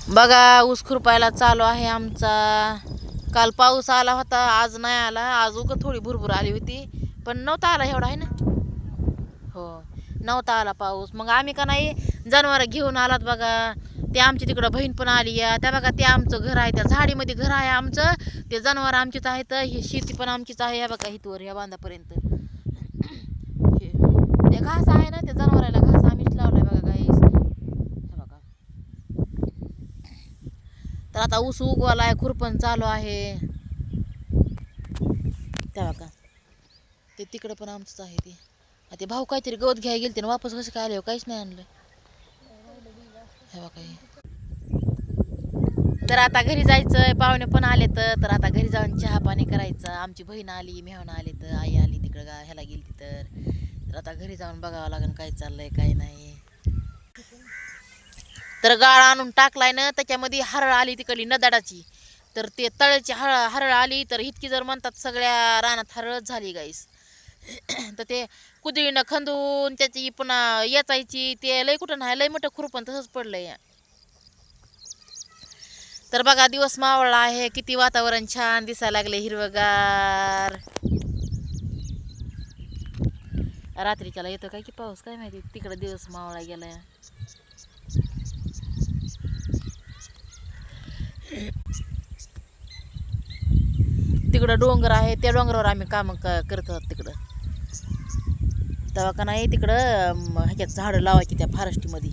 बघा ऊस खुरपायला चालू आहे आमचा. काल पाऊस आला होता, आज नाही आला. आज उगं थोडी भुरभुर आली होती, पण नव्हता आला एवढा आहे ना. हो, नव्हता आला पाऊस. मग आम्ही का नाही जनावर घेऊन आलात बघा. ते आमची तिकडं बहीण पण आली आहे. त्या बघा ते आमचं घर आहे, त्या झाडीमध्ये घर आहे आमचं. ते जनावर आमचीच आहेत, ही शेती पण आमचीच आहे. ह्या बघा इथवर ह्या बांधापर्यंत ते घास आहे ना, त्या जनावराला घास आम्हीच लावलाय बघा गाईस. बघा तर आता ऊस उगवालाय, खुरपण चालू आहे. त्या बघा ते तिकडं पण आमचंच आहे. ते भाऊ काहीतरी गवत घ्यायला गेलते ना, वापस कसं काय आले काहीच नाही आणलं. हे बघा तर आता घरी जायचंय. पाहुणे पण आले तर आता घरी जाऊन चहा पाणी करायचं. आमची बहीण आली, मेहून आली, तर आई आली तिकडं ह्याला गेली. तर आता घरी जाऊन बघावं लागेल काय चाललंय काय नाही. तर गाळ आणून टाकलाय ना, त्याच्यामध्ये हरळ आली तिकडली नदाडाची. तर ते तळ्याची हरळ आली तर इतकी जर म्हणतात सगळ्या रानात हरळच झाली गाईस. तर ते कुदळीनं खंदून त्याची पुन्हा येचायची, ते लय कुठं नाही, लय मोठं खुरपण तसंच पडलंय. तर बघा दिवस मावळला आहे, किती वातावरण छान दिसायला लागले, हिरवगार. रात्रीच्याला येतो काय की पाऊस काय माहिती, तिकडे दिवस मावळा गेलाय. तिकडं डोंगर आहे, त्या डोंगरावर आम्ही काम करत आहोत तिकडं. तेव्हा का नाही तिकडं ह्याच्यात झाडं लावायची त्या फॉरेस्टमध्ये.